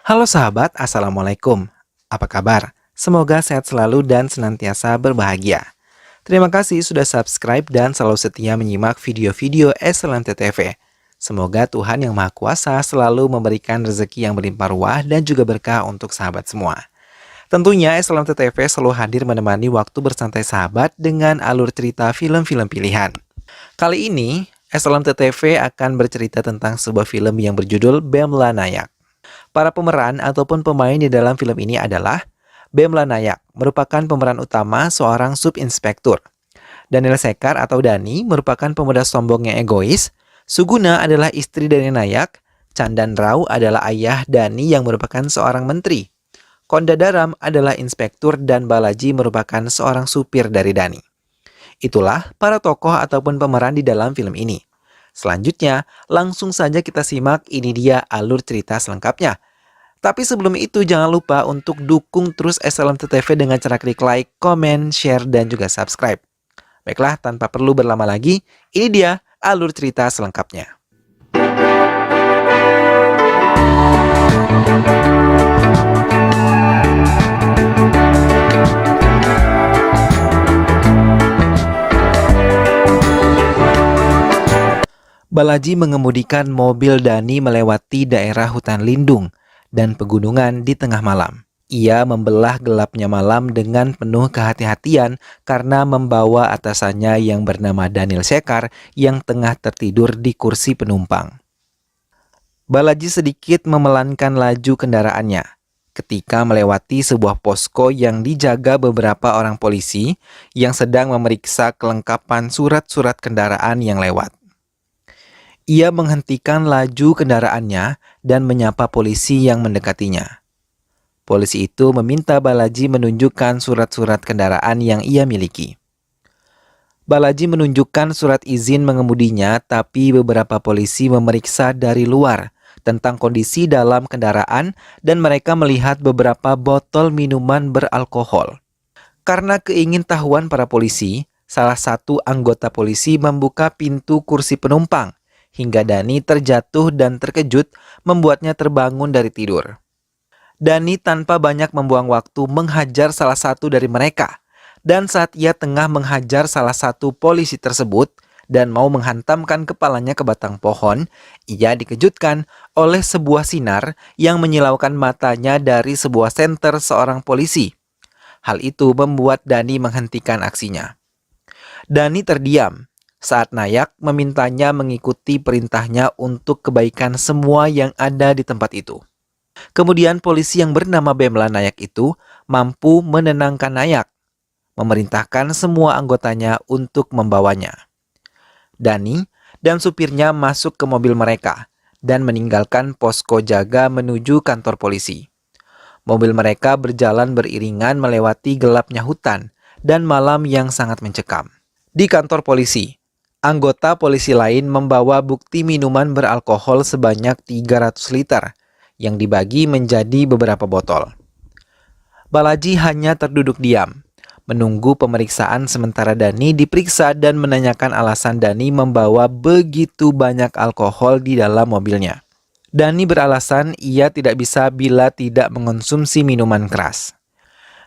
Halo sahabat, Assalamualaikum. Apa kabar? Semoga sehat selalu dan senantiasa berbahagia. Terima kasih sudah subscribe dan selalu setia menyimak video-video Excellent TV. Semoga Tuhan Yang Maha Kuasa selalu memberikan rezeki yang berlimpah ruah dan juga berkah untuk sahabat semua. Tentunya Excellent TV selalu hadir menemani waktu bersantai sahabat dengan alur cerita film-film pilihan. Kali ini, Excellent TV akan bercerita tentang sebuah film yang berjudul Bemla Nayak. Para pemeran ataupun pemain di dalam film ini adalah Bemla Nayak, merupakan pemeran utama seorang subinspektur. Daniel Sekar atau Dani merupakan pemuda sombong yang egois. Suguna adalah istri dari Nayak. Candan Rau adalah ayah Dani yang merupakan seorang menteri. Konda Daram adalah inspektur dan Balaji merupakan seorang supir dari Dani. Itulah para tokoh ataupun pemeran di dalam film ini. Selanjutnya, langsung saja kita simak ini dia alur cerita selengkapnya. Tapi sebelum itu jangan lupa untuk dukung terus Excellent TV dengan cara klik like, komen, share, dan juga subscribe. Baiklah, tanpa perlu berlama lagi, ini dia alur cerita selengkapnya. Balaji mengemudikan mobil Dani melewati daerah hutan lindung dan pegunungan di tengah malam. Ia membelah gelapnya malam dengan penuh kehati-hatian karena membawa atasannya yang bernama Daniel Sekar yang tengah tertidur di kursi penumpang. Balaji sedikit memelankan laju kendaraannya ketika melewati sebuah posko yang dijaga beberapa orang polisi yang sedang memeriksa kelengkapan surat-surat kendaraan yang lewat. Ia menghentikan laju kendaraannya dan menyapa polisi yang mendekatinya. Polisi itu meminta Balaji menunjukkan surat-surat kendaraan yang ia miliki. Balaji menunjukkan surat izin mengemudinya, tapi beberapa polisi memeriksa dari luar tentang kondisi dalam kendaraan dan mereka melihat beberapa botol minuman beralkohol. Karena keingintahuan para polisi, salah satu anggota polisi membuka pintu kursi penumpang hingga Dani terjatuh dan terkejut membuatnya terbangun dari tidur. Dani tanpa banyak membuang waktu menghajar salah satu dari mereka. Dan saat ia tengah menghajar salah satu polisi tersebut dan mau menghantamkan kepalanya ke batang pohon, ia dikejutkan oleh sebuah sinar yang menyilaukan matanya dari sebuah senter seorang polisi. Hal itu membuat Dani menghentikan aksinya. Dani terdiam saat Nayak memintanya mengikuti perintahnya untuk kebaikan semua yang ada di tempat itu. Kemudian polisi yang bernama Bemla Nayak itu mampu menenangkan Nayak, memerintahkan semua anggotanya untuk membawanya. Dani dan supirnya masuk ke mobil mereka dan meninggalkan posko jaga menuju kantor polisi. Mobil mereka berjalan beriringan melewati gelapnya hutan dan malam yang sangat mencekam. Di kantor polisi, anggota polisi lain membawa bukti minuman beralkohol sebanyak 300 liter yang dibagi menjadi beberapa botol. Balaji hanya terduduk diam, menunggu pemeriksaan sementara Dani diperiksa dan menanyakan alasan Dani membawa begitu banyak alkohol di dalam mobilnya. Dani beralasan ia tidak bisa bila tidak mengonsumsi minuman keras.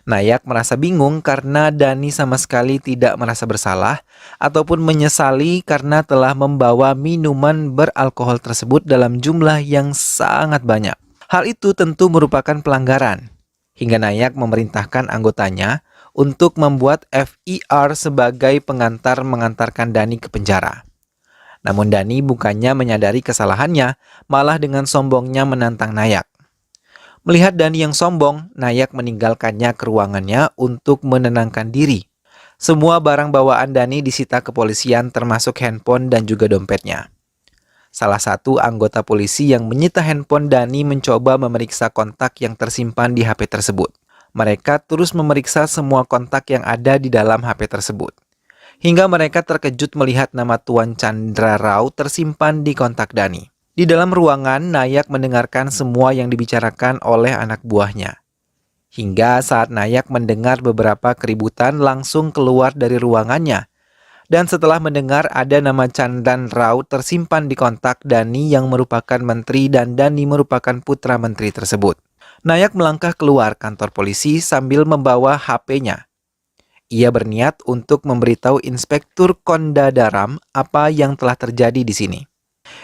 Nayak merasa bingung karena Dani sama sekali tidak merasa bersalah ataupun menyesali karena telah membawa minuman beralkohol tersebut dalam jumlah yang sangat banyak. Hal itu tentu merupakan pelanggaran, hingga Nayak memerintahkan anggotanya untuk membuat FIR sebagai pengantar mengantarkan Dani ke penjara. Namun Dani bukannya menyadari kesalahannya, malah dengan sombongnya menantang Nayak. Melihat Dani yang sombong, Nayak meninggalkannya ke ruangannya untuk menenangkan diri. Semua barang bawaan Dani disita kepolisian termasuk handphone dan juga dompetnya. Salah satu anggota polisi yang menyita handphone Dani mencoba memeriksa kontak yang tersimpan di HP tersebut. Mereka terus memeriksa semua kontak yang ada di dalam HP tersebut. Hingga mereka terkejut melihat nama Tuan Chandra Rau tersimpan di kontak Dani. Di dalam ruangan, Nayak mendengarkan semua yang dibicarakan oleh anak buahnya. Hingga saat Nayak mendengar beberapa keributan langsung keluar dari ruangannya. Dan setelah mendengar ada nama Candan Rau tersimpan di kontak Dani yang merupakan menteri dan Dani merupakan putra menteri tersebut. Nayak melangkah keluar kantor polisi sambil membawa HP-nya. Ia berniat untuk memberitahu Inspektur Kondadaram apa yang telah terjadi di sini.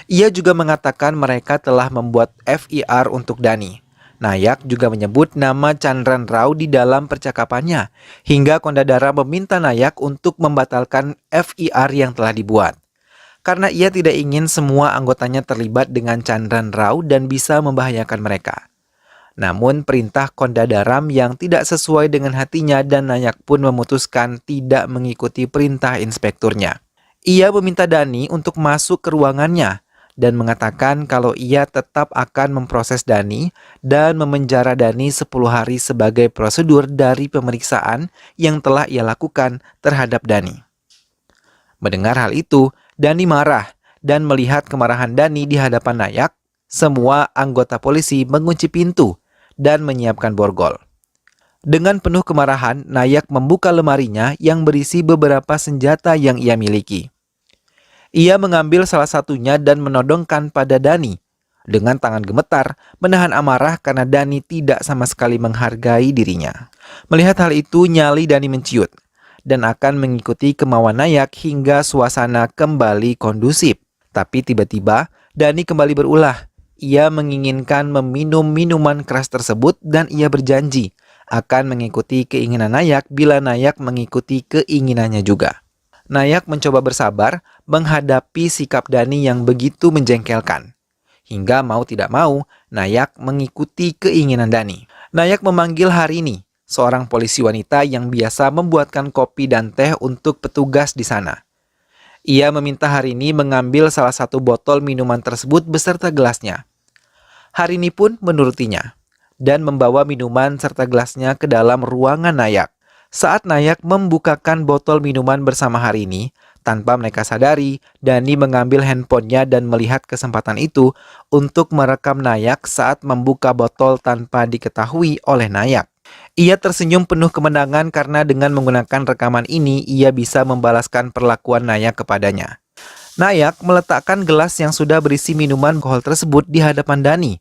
Ia juga mengatakan mereka telah membuat FIR untuk Dani. Nayak juga menyebut nama Chandran Rao di dalam percakapannya, hingga Kondadara meminta Nayak untuk membatalkan FIR yang telah dibuat. Karena ia tidak ingin semua anggotanya terlibat dengan Chandran Rao dan bisa membahayakan mereka. Namun perintah Kondadaram yang tidak sesuai dengan hatinya dan Nayak pun memutuskan tidak mengikuti perintah inspekturnya. Ia meminta Dani untuk masuk ke ruangannya dan mengatakan kalau ia tetap akan memproses Dani dan memenjara Dani 10 hari sebagai prosedur dari pemeriksaan yang telah ia lakukan terhadap Dani. Mendengar hal itu, Dani marah dan melihat kemarahan Dani di hadapan Nayak, semua anggota polisi mengunci pintu dan menyiapkan borgol. Dengan penuh kemarahan, Nayak membuka lemarinya yang berisi beberapa senjata yang ia miliki. Ia mengambil salah satunya dan menodongkan pada Dani. Dengan tangan gemetar, menahan amarah karena Dani tidak sama sekali menghargai dirinya. Melihat hal itu, nyali Dani menciut dan akan mengikuti kemauan Nayak hingga suasana kembali kondusif. Tapi tiba-tiba, Dani kembali berulah. Ia menginginkan meminum minuman keras tersebut dan ia berjanji akan mengikuti keinginan Nayak bila Nayak mengikuti keinginannya juga. Nayak mencoba bersabar menghadapi sikap Dani yang begitu menjengkelkan. Hingga mau tidak mau, Nayak mengikuti keinginan Dani. Nayak memanggil Harini, seorang polisi wanita yang biasa membuatkan kopi dan teh untuk petugas di sana. Ia meminta Harini mengambil salah satu botol minuman tersebut beserta gelasnya. Harini pun menurutinya dan membawa minuman serta gelasnya ke dalam ruangan Nayak. Saat Nayak membukakan botol minuman bersama Harini, tanpa mereka sadari, Dani mengambil handphonenya dan melihat kesempatan itu untuk merekam Nayak saat membuka botol tanpa diketahui oleh Nayak. Ia tersenyum penuh kemenangan karena dengan menggunakan rekaman ini, ia bisa membalaskan perlakuan Nayak kepadanya. Nayak meletakkan gelas yang sudah berisi minuman alkohol tersebut di hadapan Dani.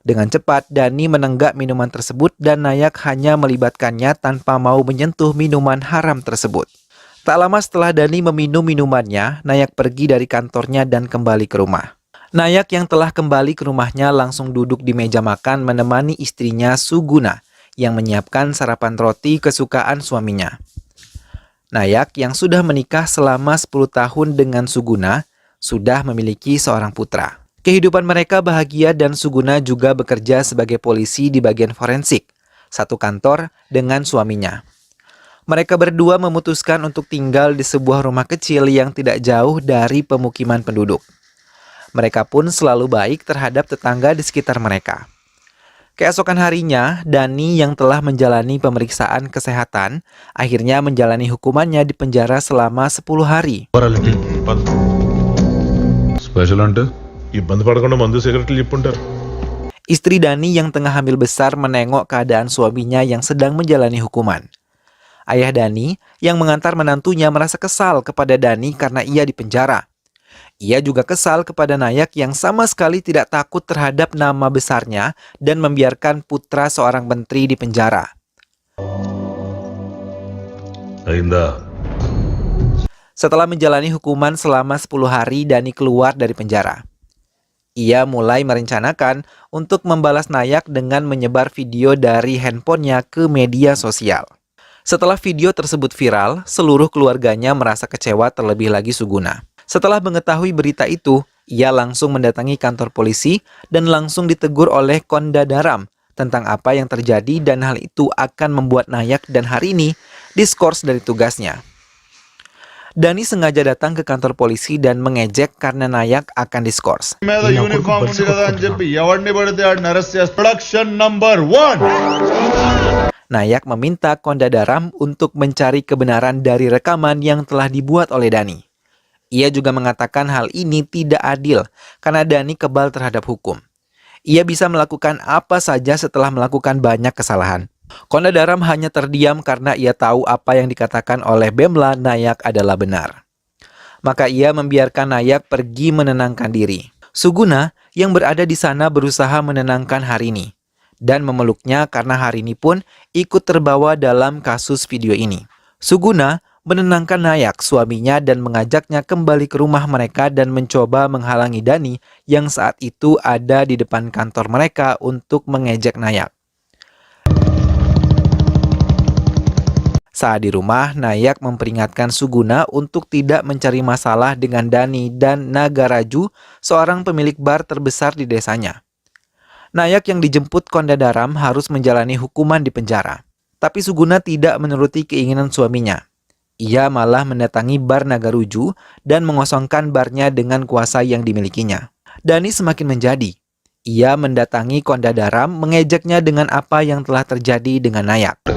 Dengan cepat, Dani menenggak minuman tersebut dan Nayak hanya melibatkannya tanpa mau menyentuh minuman haram tersebut. Tak lama setelah Dani meminum minumannya, Nayak pergi dari kantornya dan kembali ke rumah. Nayak yang telah kembali ke rumahnya langsung duduk di meja makan menemani istrinya Suguna yang menyiapkan sarapan roti kesukaan suaminya. Nayak yang sudah menikah selama 10 tahun dengan Suguna sudah memiliki seorang putra. Kehidupan mereka bahagia dan Suguna juga bekerja sebagai polisi di bagian forensik, satu kantor dengan suaminya. Mereka berdua memutuskan untuk tinggal di sebuah rumah kecil yang tidak jauh dari pemukiman penduduk. Mereka pun selalu baik terhadap tetangga di sekitar mereka. Keesokan harinya, Dani yang telah menjalani pemeriksaan kesehatan akhirnya menjalani hukumannya di penjara selama 10 hari. Istri Dani yang tengah hamil besar menengok keadaan suaminya yang sedang menjalani hukuman. Ayah Dani yang mengantar menantunya merasa kesal kepada Dani karena ia dipenjara. Ia juga kesal kepada Nayak yang sama sekali tidak takut terhadap nama besarnya dan membiarkan putra seorang menteri di penjara. Setelah menjalani hukuman selama 10 hari, Dani keluar dari penjara. Ia mulai merencanakan untuk membalas Nayak dengan menyebar video dari handphonenya ke media sosial. Setelah video tersebut viral, seluruh keluarganya merasa kecewa terlebih lagi Suguna. Setelah mengetahui berita itu, ia langsung mendatangi kantor polisi dan langsung ditegur oleh Kondadaram tentang apa yang terjadi dan hal itu akan membuat Nayak dan Harini diskors dari tugasnya. Dani sengaja datang ke kantor polisi dan mengejek karena Nayak akan diskors. Nayak meminta Kondadaram untuk mencari kebenaran dari rekaman yang telah dibuat oleh Dani. Ia juga mengatakan hal ini tidak adil karena Dani kebal terhadap hukum. Ia bisa melakukan apa saja setelah melakukan banyak kesalahan. Kondadaram hanya terdiam karena ia tahu apa yang dikatakan oleh Bemla Nayak adalah benar. Maka ia membiarkan Nayak pergi menenangkan diri. Suguna yang berada di sana berusaha menenangkan Harini. dan memeluknya karena Harini pun ikut terbawa dalam kasus video ini. Suguna menenangkan Nayak, suaminya, dan mengajaknya kembali ke rumah mereka dan mencoba menghalangi Dani yang saat itu ada di depan kantor mereka untuk mengejek Nayak. Saat di rumah, Nayak memperingatkan Suguna untuk tidak mencari masalah dengan Dani dan Nagaraju, seorang pemilik bar terbesar di desanya. Nayak yang dijemput Kondadaram harus menjalani hukuman di penjara. Tapi Suguna tidak menuruti keinginan suaminya. Ia malah mendatangi bar Nagaruju dan mengosongkan barnya dengan kuasa yang dimilikinya. Dani semakin menjadi. Ia mendatangi Kondadaram mengejeknya dengan apa yang telah terjadi dengan Nayak.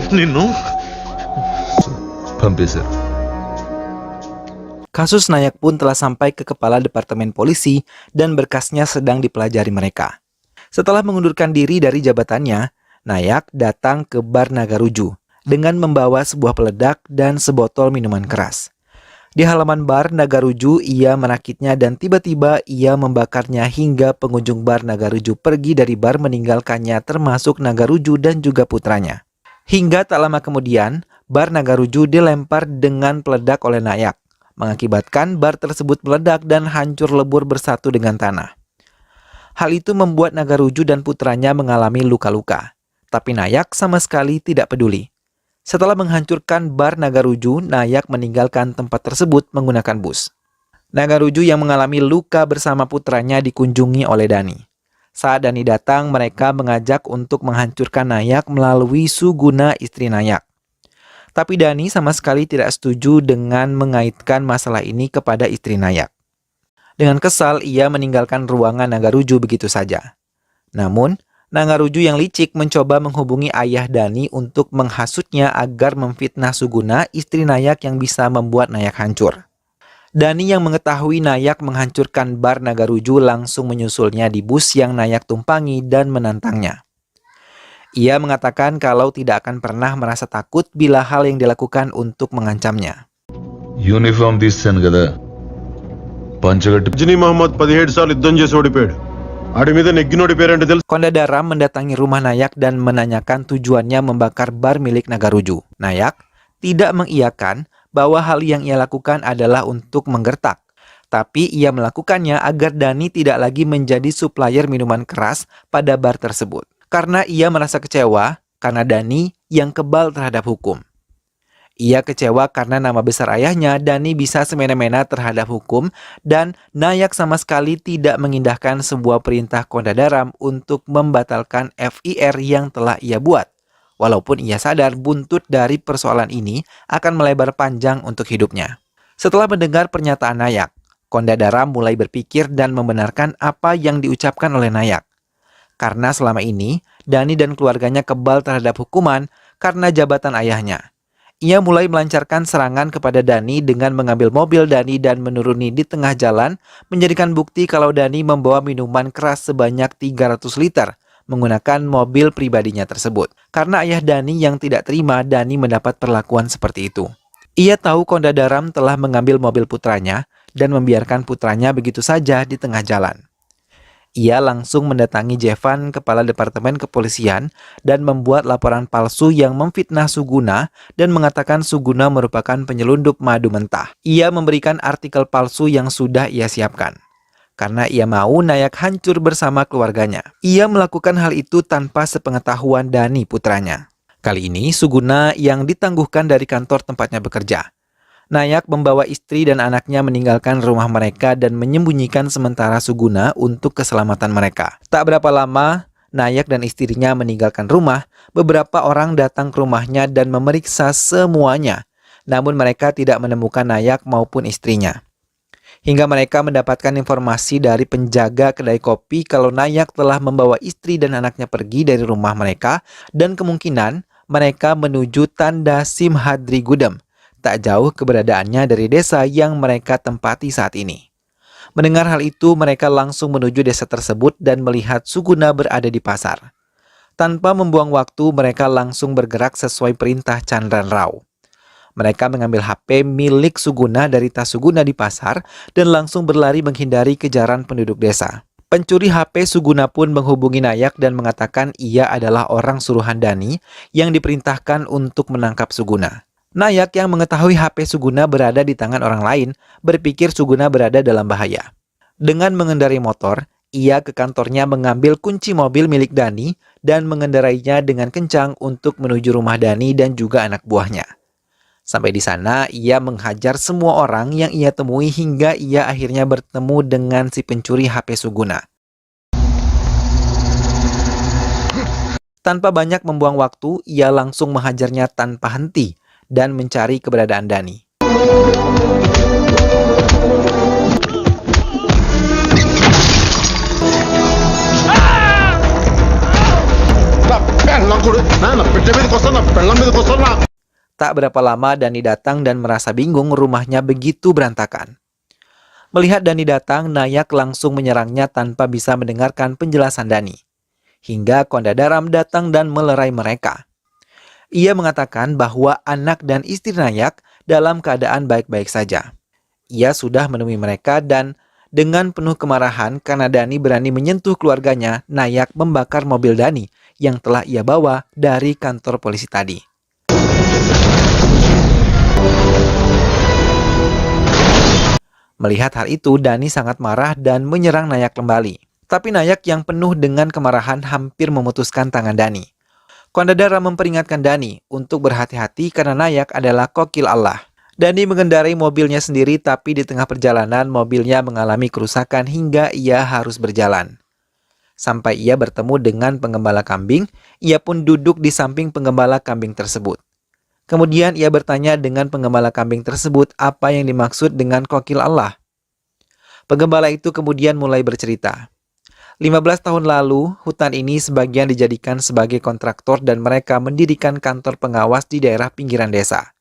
Kasus Nayak pun telah sampai ke kepala departemen polisi dan berkasnya sedang dipelajari mereka. Setelah mengundurkan diri dari jabatannya, Nayak datang ke bar Nagaruju dengan membawa sebuah peledak dan sebotol minuman keras. Di halaman bar Nagaruju, ia merakitnya dan tiba-tiba ia membakarnya hingga pengunjung bar Nagaruju pergi dari bar meninggalkannya, termasuk Nagaruju dan juga putranya. Hingga tak lama kemudian, bar Nagaruju dilempar dengan peledak oleh Nayak, mengakibatkan bar tersebut meledak dan hancur lebur bersatu dengan tanah. Hal itu membuat Nagaruju dan putranya mengalami luka-luka, tapi Nayak sama sekali tidak peduli. Setelah menghancurkan bar Nagaruju, Nayak meninggalkan tempat tersebut menggunakan bus. Nagaruju yang mengalami luka bersama putranya dikunjungi oleh Dani. Saat Dani datang, mereka mengajak untuk menghancurkan Nayak melalui Suguna, istri Nayak. Tapi Dani sama sekali tidak setuju dengan mengaitkan masalah ini kepada istri Nayak. Dengan kesal, ia meninggalkan ruangan Nagaruju begitu saja. Namun, Nagaruju yang licik mencoba menghubungi ayah Dani untuk menghasutnya agar memfitnah Suguna, istri Nayak yang bisa membuat Nayak hancur. Dani yang mengetahui Nayak menghancurkan bar Nagaruju langsung menyusulnya di bus yang Nayak tumpangi dan menantangnya. Ia mengatakan kalau tidak akan pernah merasa takut bila hal yang dilakukan untuk mengancamnya. Uniform తీస్తాను కదా పంచగట్టి రజనీ మహమ్మద్ 17 సార్లు యుద్ధం చేసి ఓడిపోయాడు. ఆడి మీద నెగ్గినోడి పేరేంటో తెలుసు? Kondadaram mendatangi rumah Nayak dan menanyakan tujuannya membakar bar milik Nagaruju. Nayak tidak mengiyakan bahwa hal yang ia lakukan adalah untuk menggertak. Tapi ia melakukannya agar Dani tidak lagi menjadi supplier minuman keras pada bar tersebut. Karena ia merasa kecewa karena Dani yang kebal terhadap hukum. Ia kecewa karena nama besar ayahnya, Dani, bisa semena-mena terhadap hukum dan Nayak sama sekali tidak mengindahkan sebuah perintah Kondadaram untuk membatalkan FIR yang telah ia buat. Walaupun ia sadar buntut dari persoalan ini akan melebar panjang untuk hidupnya. Setelah mendengar pernyataan Nayak, Kondadaram mulai berpikir dan membenarkan apa yang diucapkan oleh Nayak. Karena selama ini, Dani dan keluarganya kebal terhadap hukuman karena jabatan ayahnya. Ia mulai melancarkan serangan kepada Dani dengan mengambil mobil Dani dan menuruni di tengah jalan, menjadikan bukti kalau Dani membawa minuman keras sebanyak 300 liter, menggunakan mobil pribadinya tersebut. Karena ayah Dani yang tidak terima Dani mendapat perlakuan seperti itu. Ia tahu Kondadaram telah mengambil mobil putranya dan membiarkan putranya begitu saja di tengah jalan. Ia langsung mendatangi Jevan, kepala departemen kepolisian, dan membuat laporan palsu yang memfitnah Suguna dan mengatakan Suguna merupakan penyelundup madu mentah. Ia memberikan artikel palsu yang sudah ia siapkan. Karena ia mau Nayak hancur bersama keluarganya. Ia melakukan hal itu tanpa sepengetahuan Dani, putranya. Kali ini Suguna yang ditangguhkan dari kantor tempatnya bekerja. Nayak membawa istri dan anaknya meninggalkan rumah mereka dan menyembunyikan sementara Suguna untuk keselamatan mereka. Tak berapa lama, Nayak dan istrinya meninggalkan rumah. Beberapa orang datang ke rumahnya dan memeriksa semuanya. Namun mereka tidak menemukan Nayak maupun istrinya. Hingga mereka mendapatkan informasi dari penjaga kedai kopi kalau Nayak telah membawa istri dan anaknya pergi dari rumah mereka dan kemungkinan mereka menuju Tanda Simhadri Gudem, tak jauh keberadaannya dari desa yang mereka tempati saat ini. Mendengar hal itu, mereka langsung menuju desa tersebut dan melihat Suguna berada di pasar. Tanpa membuang waktu, mereka langsung bergerak sesuai perintah Chandran Rao. Mereka mengambil HP milik Suguna dari tas Suguna di pasar dan langsung berlari menghindari kejaran penduduk desa. Pencuri HP Suguna pun menghubungi Nayak dan mengatakan ia adalah orang suruhan Dani yang diperintahkan untuk menangkap Suguna. Nayak yang mengetahui HP Suguna berada di tangan orang lain berpikir Suguna berada dalam bahaya. Dengan mengendarai motor, ia ke kantornya mengambil kunci mobil milik Dani dan mengendarainya dengan kencang untuk menuju rumah Dani dan juga anak buahnya. Sampai di sana, ia menghajar semua orang yang ia temui hingga ia akhirnya bertemu dengan si pencuri HP Suguna. Tanpa banyak membuang waktu, ia langsung menghajarnya tanpa henti dan mencari keberadaan Dani. Tak berapa lama Dani datang dan merasa bingung rumahnya begitu berantakan. Melihat Dani datang, Nayak langsung menyerangnya tanpa bisa mendengarkan penjelasan Dani. Hingga Kondadaram datang dan melerai mereka. Ia mengatakan bahwa anak dan istri Nayak dalam keadaan baik-baik saja. Ia sudah menemui mereka dan dengan penuh kemarahan karena Dani berani menyentuh keluarganya, Nayak membakar mobil Dani yang telah ia bawa dari kantor polisi tadi. Melihat hal itu, Dani sangat marah dan menyerang Nayak kembali. Tapi Nayak yang penuh dengan kemarahan hampir memutuskan tangan Dani. Kondadara memperingatkan Dani untuk berhati-hati karena Nayak adalah kokil Allah. Dani mengendarai mobilnya sendiri tapi di tengah perjalanan mobilnya mengalami kerusakan hingga ia harus berjalan. Sampai ia bertemu dengan penggembala kambing, ia pun duduk di samping penggembala kambing tersebut. Kemudian ia bertanya dengan penggembala kambing tersebut apa yang dimaksud dengan kokil Allah. Penggembala itu kemudian mulai bercerita. 15 tahun lalu, hutan ini sebagian dijadikan sebagai kontraktor dan mereka mendirikan kantor pengawas di daerah pinggiran desa.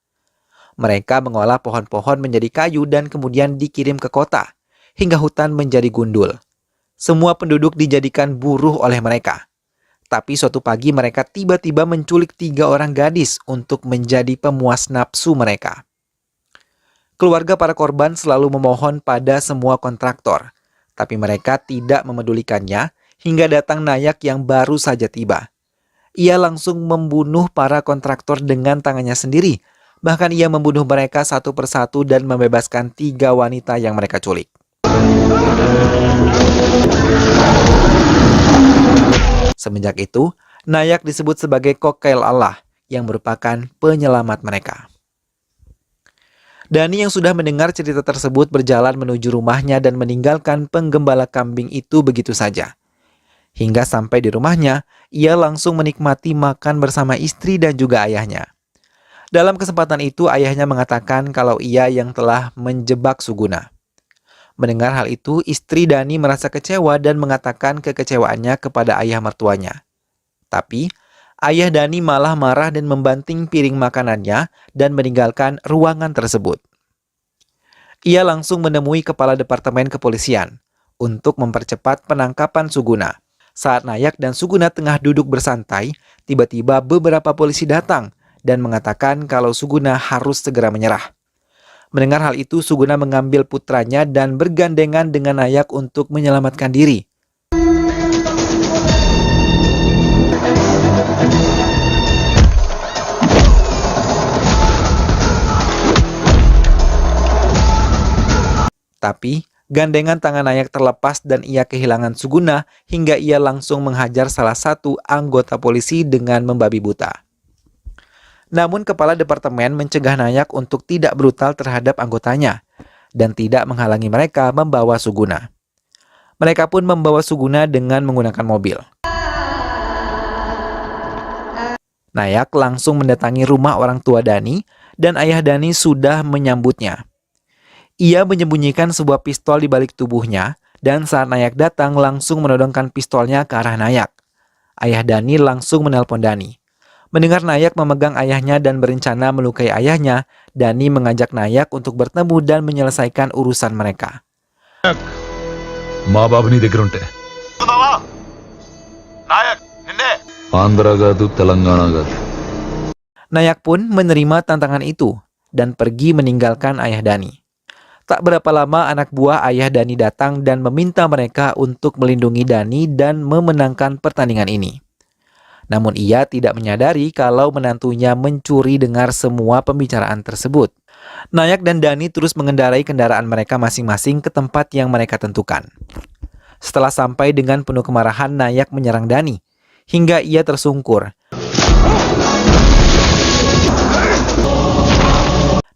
Mereka mengolah pohon-pohon menjadi kayu dan kemudian dikirim ke kota, hingga hutan menjadi gundul. Semua penduduk dijadikan buruh oleh mereka. Tapi suatu pagi mereka tiba-tiba menculik 3 orang gadis untuk menjadi pemuas nafsu mereka. Keluarga para korban selalu memohon pada semua kontraktor, tapi mereka tidak memedulikannya hingga datang Nayak yang baru saja tiba. Ia langsung membunuh para kontraktor dengan tangannya sendiri, bahkan ia membunuh mereka satu persatu dan membebaskan 3 wanita yang mereka culik. Semenjak itu, Nayak disebut sebagai kokil Allah yang merupakan penyelamat mereka. Dani yang sudah mendengar cerita tersebut berjalan menuju rumahnya dan meninggalkan penggembala kambing itu begitu saja. Hingga sampai di rumahnya, ia langsung menikmati makan bersama istri dan juga ayahnya. Dalam kesempatan itu, ayahnya mengatakan kalau ia yang telah menjebak Suguna. Mendengar hal itu, istri Dani merasa kecewa dan mengatakan kekecewaannya kepada ayah mertuanya. Tapi, ayah Dani malah marah dan membanting piring makanannya dan meninggalkan ruangan tersebut. Ia langsung menemui kepala departemen kepolisian untuk mempercepat penangkapan Suguna. Saat Nayak dan Suguna tengah duduk bersantai, tiba-tiba beberapa polisi datang dan mengatakan kalau Suguna harus segera menyerah. Mendengar hal itu, Suguna mengambil putranya dan bergandengan dengan Nayak untuk menyelamatkan diri. Tapi, gandengan tangan Nayak terlepas dan ia kehilangan Suguna hingga ia langsung menghajar salah satu anggota polisi dengan membabi buta. Namun kepala departemen mencegah Nayak untuk tidak brutal terhadap anggotanya dan tidak menghalangi mereka membawa Suguna. Mereka pun membawa Suguna dengan menggunakan mobil. Nayak langsung mendatangi rumah orang tua Dani dan ayah Dani sudah menyambutnya. Ia menyembunyikan sebuah pistol di balik tubuhnya dan saat Nayak datang langsung menodongkan pistolnya ke arah Nayak. Ayah Dani langsung menelpon Dani. Mendengar Nayak memegang ayahnya dan berencana melukai ayahnya, Dani mengajak Nayak untuk bertemu dan menyelesaikan urusan mereka. మా బాబు నీ దగ్గర ఉంటే ఆంధ్ర కాదు తెలంగాణ కాదు. Nayak pun menerima tantangan itu dan pergi meninggalkan ayah Dani. Tak berapa lama anak buah ayah Dani datang dan meminta mereka untuk melindungi Dani dan memenangkan pertandingan ini. Namun ia tidak menyadari kalau menantunya mencuri dengar semua pembicaraan tersebut. Nayak dan Dani terus mengendarai kendaraan mereka masing-masing ke tempat yang mereka tentukan. Setelah sampai dengan penuh kemarahan, Nayak menyerang Dani hingga ia tersungkur.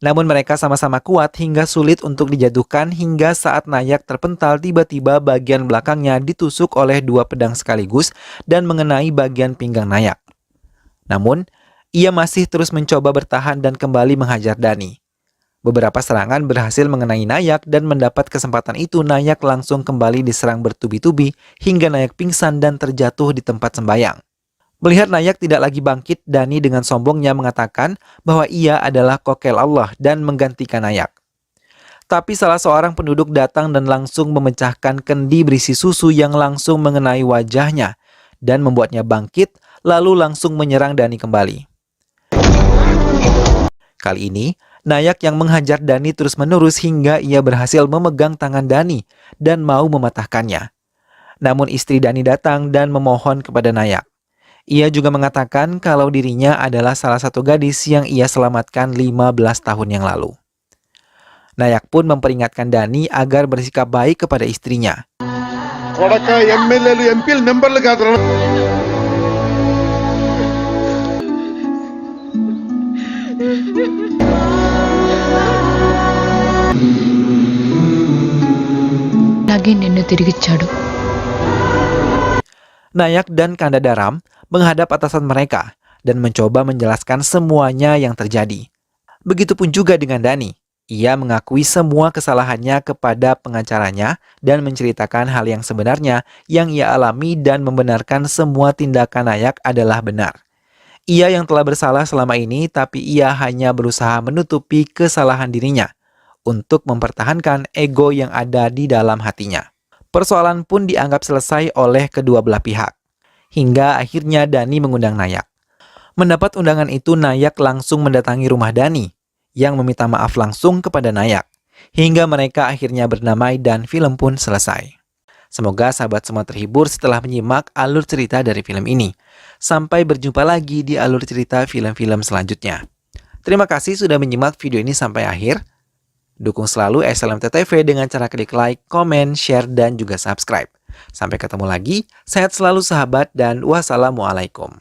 Namun mereka sama-sama kuat hingga sulit untuk dijatuhkan hingga saat Nayak terpental tiba-tiba bagian belakangnya ditusuk oleh 2 pedang sekaligus dan mengenai bagian pinggang Nayak. Namun, ia masih terus mencoba bertahan dan kembali menghajar Dani. Beberapa serangan berhasil mengenai Nayak dan mendapat kesempatan itu Nayak langsung kembali diserang bertubi-tubi hingga Nayak pingsan dan terjatuh di tempat sembayang. Melihat Nayak tidak lagi bangkit, Dani dengan sombongnya mengatakan bahwa ia adalah kokel Allah dan menggantikan Nayak. Tapi salah seorang penduduk datang dan langsung memecahkan kendi berisi susu yang langsung mengenai wajahnya dan membuatnya bangkit, lalu langsung menyerang Dani kembali. Kali ini, Nayak yang menghajar Dani terus-menerus hingga ia berhasil memegang tangan Dani dan mau mematahkannya. Namun istri Dani datang dan memohon kepada Nayak. Ia juga mengatakan kalau dirinya adalah salah satu gadis yang ia selamatkan 15 tahun yang lalu. Nayak pun memperingatkan Dani agar bersikap baik kepada istrinya. Lagi నిన్ను తిరిగిచ్చాడు. Nayak dan Kandadaram menghadap atasan mereka dan mencoba menjelaskan semuanya yang terjadi. Begitupun juga dengan Dani. Ia mengakui semua kesalahannya kepada pengacaranya dan menceritakan hal yang sebenarnya yang ia alami dan membenarkan semua tindakan Nayak adalah benar. Ia yang telah bersalah selama ini, tapi ia hanya berusaha menutupi kesalahan dirinya untuk mempertahankan ego yang ada di dalam hatinya. Persoalan pun dianggap selesai oleh kedua belah pihak. Hingga akhirnya Dani mengundang Nayak. Mendapat undangan itu, Nayak langsung mendatangi rumah Dani yang meminta maaf langsung kepada Nayak. Hingga mereka akhirnya berdamai dan film pun selesai. Semoga sahabat semua terhibur setelah menyimak alur cerita dari film ini. Sampai berjumpa lagi di alur cerita film-film selanjutnya. Terima kasih sudah menyimak video ini sampai akhir. Dukung selalu SLMT TV dengan cara klik like, komen, share, dan juga subscribe. Sampai ketemu lagi, sehat selalu sahabat, dan wassalamualaikum.